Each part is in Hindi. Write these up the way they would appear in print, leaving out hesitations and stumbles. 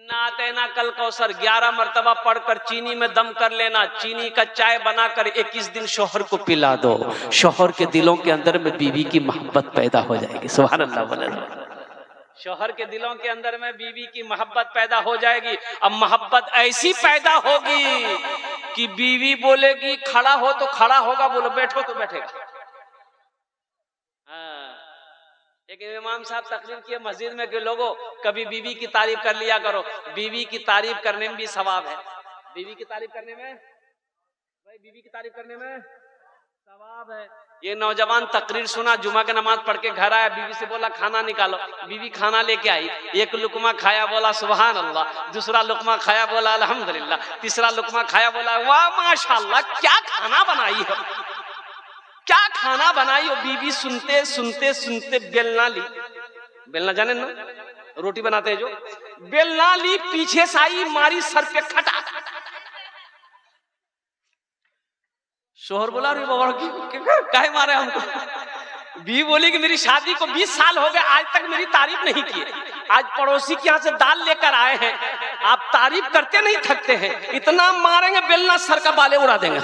इन्ना आतेना कल कौसर 11 मरतबा पढ़कर चीनी में दम कर लेना, चीनी का चाय बनाकर 21 दिन शौहर को पिला दो, शौहर के दिलों के अंदर में बीवी की मोहब्बत पैदा हो जाएगी। सुभान अल्लाह बोले। शौहर के दिलों के अंदर में बीवी की मोहब्बत पैदा हो जाएगी। अब मोहब्बत ऐसी पैदा होगी कि बीवी बोलेगी खड़ा हो तो खड़ा होगा, बोलो बैठो तो बैठेगा। एक इमाम साहब तकरीर किए मस्जिद में कि लोगों कभी बीवी की तारीफ कर लिया करो, बीवी की तारीफ करने में भी सवाब है। बीवी की तारीफ करने में भाई, बीवी की तारीफ करने में सवाब है। ये नौजवान तकरीर सुना, जुमा की नमाज पढ़ के घर आया, बीवी से बोला खाना निकालो, बीवी खाना लेके आई, एक लुकमा खाया बोला सुभान अल्लाह, दूसरा लुकमा खाया बोला अल्हम्दुलिल्लाह, तीसरा लुकमा खाया बोला वाह माशाल्लाह, क्या खाना बनाई हो, क्या खाना बनाई हो। बीवी सुनते सुनते सुनते बेलना ली, बेलना जाने ना, रोटी बनाते हैं जो, बेलना ली, पीछे से आई, मारी सर पे खटा। शोहर बोला अरे बाबा काहे मारे हमको। बीवी बोली कि मेरी शादी को 20 साल हो गए, आज तक मेरी तारीफ नहीं की। आज पड़ोसी के यहाँ से दाल लेकर आए हैं, आप तारीफ करते नहीं थकते हैं, इतना मारेंगे बेलना सर का बाले उड़ा देंगे।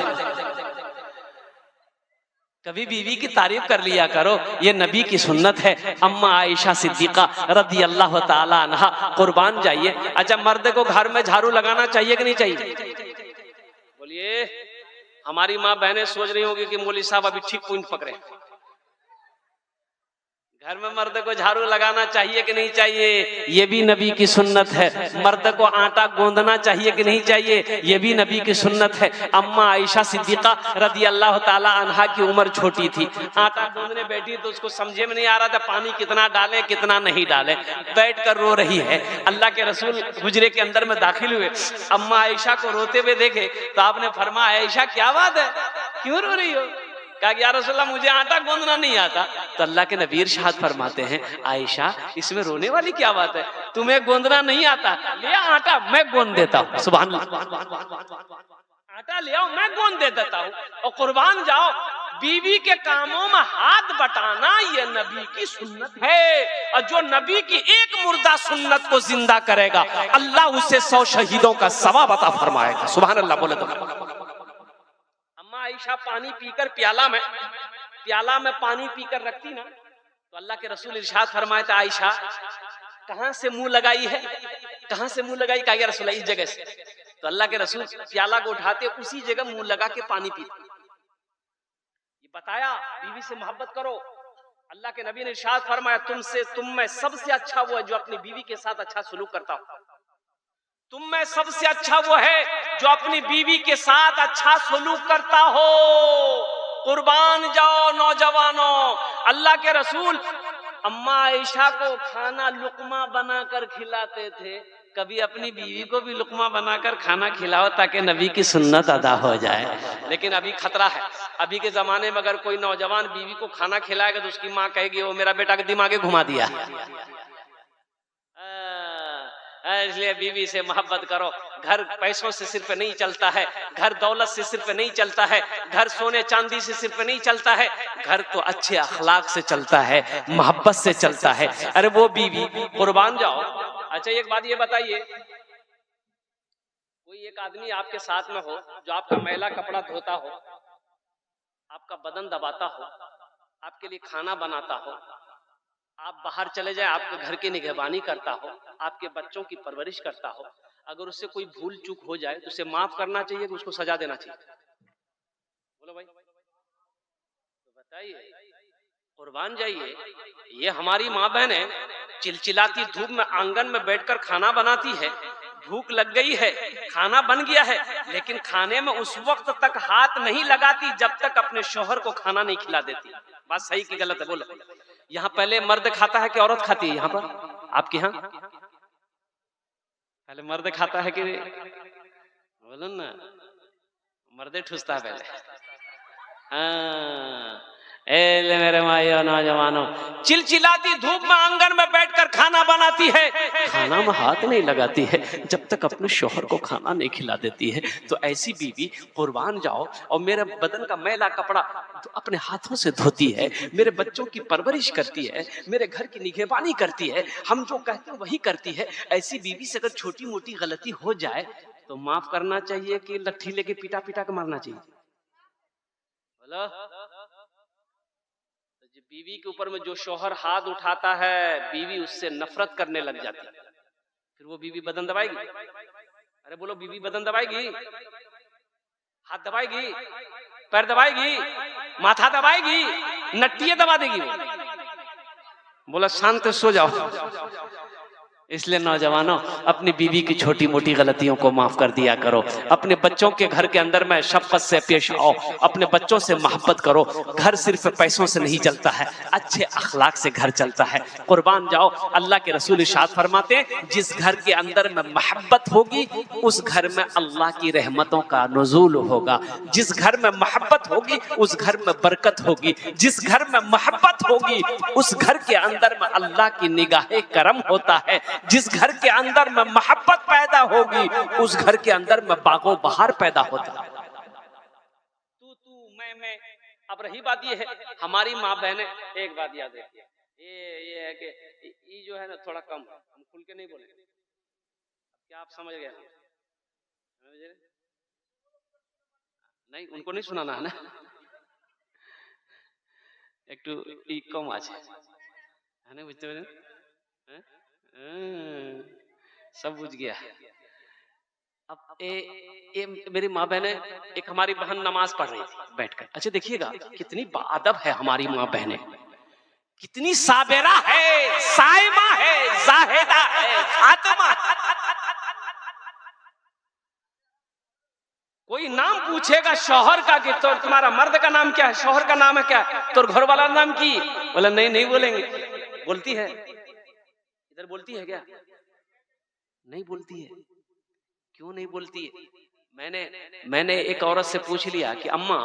कभी बीवी की तारीफ कर लिया करो, ये नबी की सुन्नत है। अम्मा आयशा सिद्दीका रदी अल्लाह ताला अन्हा, कुर्बान जाइए। अच्छा, मर्द को घर में झाड़ू लगाना चाहिए कि नहीं चाहिए? बोलिए। हमारी माँ बहनें सोच रही होंगी कि मौलवी साहब अभी ठीक पॉइंट पकड़े। घर में मर्द को झाड़ू लगाना चाहिए कि नहीं चाहिए? ये भी नबी की सुन्नत है। मर्द को आटा गूंदना चाहिए कि नहीं चाहिए? ये भी नबी की सुन्नत है। अम्मा आयशा सिद्दीका रदी अल्लाह ताला अन्हा की उम्र छोटी थी, आटा गूंदने बैठी तो उसको समझे में नहीं आ रहा था पानी कितना डालें कितना नहीं डालें, बैठ कर रो रही है। अल्लाह के रसूल हुजरे के अंदर में दाखिल हुए, अम्मा आयशा को रोते हुए देखे तो आपने फरमाया आयशा क्या बात है, क्यों रो रही हो? कहा कि या रसूलल्लाह मुझे आटा गूंदना नहीं आता। तो अल्लाह के नबी इरशाद फरमाते हैं आयशा इसमें रोने वाली क्या बात है, तुम्हें गूंदना नहीं आता, ले आटा मैं गूंद देता हूँ। सुभान अल्लाह, आटा ले आओ मैं गूंद दे देता हूँ। और कुर्बान जाओ, बीवी के कामों में हाथ बटाना ये नबी की सुन्नत है। और जो नबी की एक मुर्दा सुन्नत को जिंदा करेगा अल्लाह उसे 100 शहीदों का सवाब अता फरमाएगा। सुभान अल्लाह बोले तो। आयशा पानी पीकर प्याला में पानी पीकर रखती ना, तो अल्लाह के रसूल इरशाद फरमाए थे आयशा कहां से मुंह लगाई है, कहां से मुंह लगाई? कहा या रसूल इस जगह से। तो अल्लाह के रसूल प्याला को उठाते उसी जगह मुंह लगा के पानी पीते। ये बताया बीवी से मोहब्बत करो। अल्लाह के नबी ने इरशाद फरमाया तुम में सबसे अच्छा वो है जो अपनी बीवी के साथ अच्छा सलूक करता हो। तुम में सबसे अच्छा वो है जो अपनी बीवी के साथ अच्छा सलूक करता हो। कुर्बान जाओ नौजवानों, अल्लाह के रसूल अम्मा आयशा को खाना लुकमा बनाकर खिलाते थे। कभी अपनी बीवी को भी लुकमा बनाकर खाना खिलाओ ताकि नबी की सुन्नत अदा हो जाए। लेकिन अभी खतरा है, अभी के जमाने में अगर कोई नौजवान बीवी को खाना खिलाएगा तो उसकी माँ कहेगी वो मेरा बेटा के दिमागे घुमा दिया। इसलिए बीवी से मोहब्बत करो। घर पैसों से सिर्फ नहीं चलता है, घर दौलत से सिर्फ नहीं चलता है, घर सोने चांदी से सिर्फ नहीं चलता है, घर तो अच्छे अखलाक से चलता है, मोहब्बत से चलता है। अरे वो बीवी कुर्बान जाओ। अच्छा एक बात ये बताइए, कोई एक आदमी आपके साथ में हो जो आपका मैला कपड़ा धोता हो, आपका बदन दबाता हो, आपके लिए खाना बनाता हो, आप बाहर चले जाए आपके घर की निगहबानी करता हो, आपके बच्चों की परवरिश करता हो, अगर उससे कोई भूल चूक हो जाए तो उसे माफ करना चाहिए कि उसको सजा देना चाहिए? बोलो भाई, तो बताइए। कुर्बान जाइए, ये हमारी माँ बहन है, चिलचिलाती धूप में आंगन में बैठकर खाना बनाती है, भूख लग गई है, खाना बन गया है, लेकिन खाने में उस वक्त तक हाथ नहीं लगाती जब तक अपने शौहर को खाना नहीं खिला देती। बात सही की गलत है? बोलो। यहाँ पहले मर्द खाता है कि औरत खाती है? यहाँ पर आपके यहाँ पहले मर्द खाता है कि बोलो ना, मर्दे ठूसता है पहले। हाँ, ए ले मेरे माइयों नौजवानों, चिलचिलाती धूप में आंगन में बैठकर खाना बनाती है, खाना में हाथ नहीं लगाती है जब तक अपने शौहर को खाना नहीं खिला देती है। तो ऐसी बीवी कुर्बान जाओ, और मेरे बदन का मैला कपड़ा तो अपने हाथों से धोती है, मेरे बच्चों की परवरिश करती है, मेरे घर की निगहबानी करती है, हम जो कहते हैं वही करती है। ऐसी बीवी से अगर छोटी मोटी गलती हो जाए तो माफ करना चाहिए कि लट्ठी लेके पीटा पीटा के मारना चाहिए? बोलो। बीवी के ऊपर में जो शौहर हाथ उठाता है, बीवी उससे नफरत करने लग जाती है। फिर वो बीवी बदन दबाएगी? अरे बोलो, बीवी बदन दबाएगी? हाथ दबाएगी? पैर दबाएगी? माथा दबाएगी? नट्टियां दबा देगी वो? बोला शांत सो जाओ। इसलिए नौजवानों, अपनी बीवी की छोटी मोटी गलतियों को माफ कर दिया करो। अपने बच्चों के घर के अंदर में शफ़क़त से पेश आओ, अपने बच्चों से मोहब्बत करो। घर सिर्फ पैसों से नहीं चलता है, अच्छे अखलाक से घर चलता है। कुर्बान जाओ, अल्लाह के रसूल इरशाद फरमाते हैं, जिस घर के अंदर में मोहब्बत होगी उस घर में अल्लाह की रहमतों का नुज़ूल होगा। जिस घर में मोहब्बत होगी उस घर में बरकत होगी। जिस घर में मोहब्बत होगी उस घर के अंदर में अल्लाह की निगाहे करम होता है। जिस घर के अंदर में मोहब्बत पैदा होगी उस घर के अंदर में बागो बहार पैदा होता है। तू मैं। अब रही बात ये है, हमारी माँ बहनें, एक बात याद रखिए, ये है कि ये जो है ना थोड़ा कम, हम खुल के नहीं बोलेंगे। क्या आप समझ गए? नहीं, उनको नहीं सुनाना है ना, एक तो कम आज है ना, बुझते सब बुझ गया। अब ये मेरी माँ बहने, एक हमारी बहन नमाज पढ़ रही थी बैठकर। अच्छा देखिएगा कितनी बाअदब है हमारी माँ बहने, कितनी साबिरा है, साइमा है, जाहिदा है, फातिमा। कोई नाम पूछेगा शौहर का कि तो तुम्हारा मर्द का नाम क्या है, शौहर का नाम है क्या, तो घर वाला नाम की, बोला नहीं बोलेंगे। बोलती है, इधर बोलती है क्या? नहीं बोलती है। क्यों नहीं बोलती है? मैंने एक औरत से पूछ लिया कि अम्मा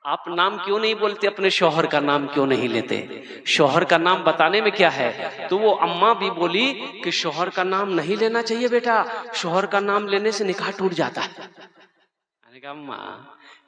आप नाम क्यों नहीं बोलते, अपने शौहर का नाम क्यों नहीं लेते, शौहर का नाम बताने में क्या है? तो वो अम्मा भी बोली कि शौहर का नाम नहीं लेना चाहिए बेटा, शौहर का नाम लेने से निकाह टूट जाता है। मैंने कहा अम्मा,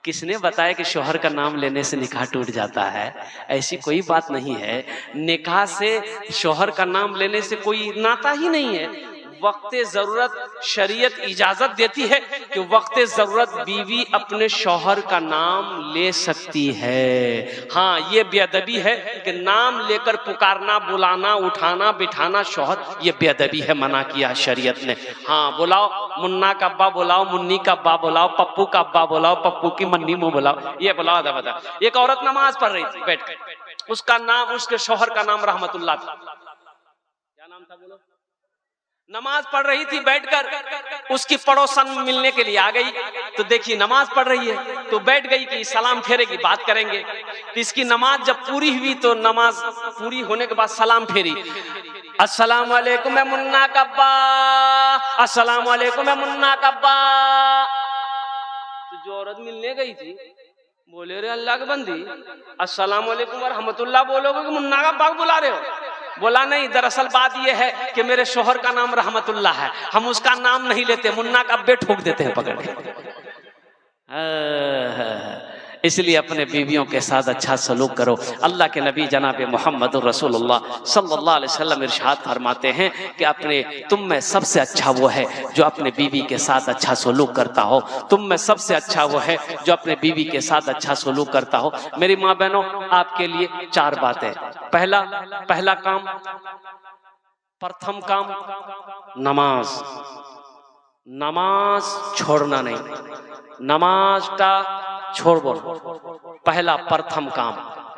किसने बताया कि शौहर का नाम लेने से निकाह टूट जाता है? ऐसी कोई बात नहीं है। निकाह से शौहर का नाम लेने से कोई नाता ही नहीं है। वक्त जरूरत शरीयत इजाजत देती है कि वक्त जरूरत बीवी अपने शौहर का नाम ले सकती है। हाँ, ये बेअदबी है कि नाम लेकर पुकारना, बुलाना, उठाना, बिठाना शौहर, ये बेअदबी है, मना किया शरीयत ने। हाँ, बुलाओ, मुन्ना का अब्बा बुलाओ, मुन्नी का अब्बा बुलाओ, पप्पू का अब्बा बुलाओ, पप्पू की मन्नी मुंह बुलाओ, ये बुलाओ दबा। एक औरत नमाज पढ़ रही थी बैठकर, उसका नाम, उसके शौहर का नाम रहमतुल्लाह था। क्या नाम था बोलो? नमाज पढ़ रही थी बैठकर, उसकी पड़ोसन मिलने के लिए आ गई। तो देखिए नमाज पढ़ रही है तो बैठ गई कि सलाम फेरेगी, बात करेंगे। तो इसकी नमाज जब पूरी हुई तो नमाज पूरी होने के बाद सलाम फेरी, अस्सलाम वालेकुम मैं मुन्ना का अब्बा, अस्सलाम वालेकुम मैं मुन्ना का अब्बा। तो जो औरत मिलने गई थी बोले, रे अल्लाह के बंदी, अस्सलाम वालेकुम व रहमतुल्लाह बोलोगे कि मुन्ना का अब्बा बुला रहे हो? बोला नहीं, दरअसल बात यह है कि मेरे शौहर का नाम रहमतुल्लाह है, हम उसका नाम नहीं लेते, मुन्ना का अब्बे ठोक देते हैं पकड़ के। इसलिए अपने बीवियों के साथ अच्छा सलूक करो। अल्लाह के नबी जनाब मोहम्मद रसूलुल्लाह सल्लल्लाहु अलैहि वसल्लम इरशाद फरमाते हैं कि अपने तुम में सबसे अच्छा वो है जो अपने बीवी के साथ अच्छा सलूक करता हो। तुम में सबसे अच्छा वो है जो अपने बीवी के साथ अच्छा सलूक करता हो। मेरी माँ बहनों, आपके लिए 4 बातें। पहला काम, प्रथम काम, नमाज छोड़ना नहीं, नमाज का छोड़ बोलो। पहला प्रथम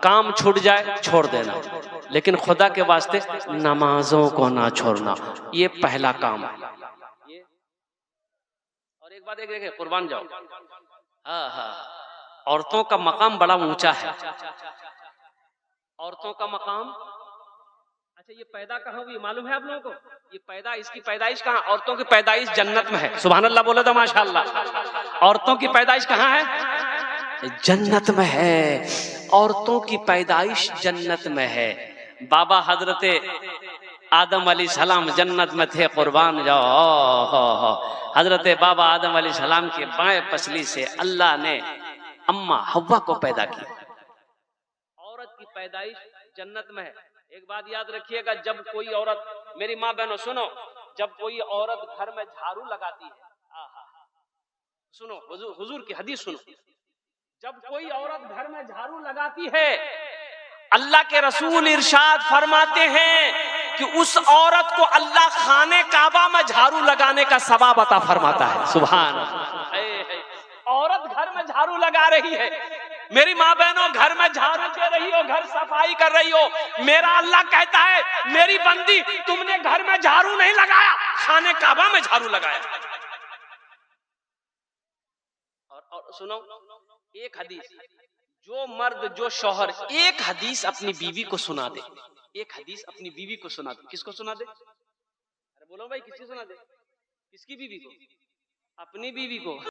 काम छूट जाए छोड़ देना, लेकिन खुदा के वास्ते नमाजों को ना छोड़ना, ये पहला काम है। और एक बात देखे, कुर्बान जाओ, हाँ, औरतों का मकाम बड़ा ऊंचा है। औरतों का मकाम, अच्छा ये पैदा कहाँ हुई मालूम है आप लोगों को? ये इसकी पैदाइश कहाँ? औरतों की पैदाइश जन्नत में है। सुभान अल्लाह बोलो तो माशाअल्लाह। औरतों की पैदाइश कहाँ है? जन्नत में है, औरतों की पैदाइश जन्नत में है। बाबा हजरत आदम अलैहिस्सलाम जन्नत में थे, कुर्बान जाओ। हजरत बाबा आदम अलैहिस्सलाम के बाएं पसली से अल्लाह ने अम्मा हव्वा को पैदा किया। औरत की पैदाइश जन्नत में है। एक बात याद रखिएगा, जब कोई औरत, मेरी माँ बहनों सुनो, जब कोई औरत घर में झाड़ू लगाती है, सुनो हुजूर की हदीस सुनो, जब कोई औरत घर में झाड़ू लगाती है, अल्लाह के रसूल इरशाद फरमाते हैं कि उस औरत को अल्लाह खाने काबा में झाड़ू लगाने का सवाब अता फरमाता है। सुभान अल्लाह। औरत घर में झाड़ू लगा रही है, मेरी माँ बहनों घर में झाड़ू दे रही हो, घर सफाई कर रही हो, मेरा अल्लाह कहता है मेरी बंदी तुमने घर में झाड़ू नहीं लगाया, खाने काबा में झाड़ू लगाया। और सुनो एक हदीस, जो मर्द जो शौहर एक हदीस अपनी बीवी को सुना दे, एक हदीस अपनी बीवी को सुना दे, किसको सुना दे? अरे बोलो भाई, किसको सुना दे? किसकी बीवी को? अपनी बीवी को।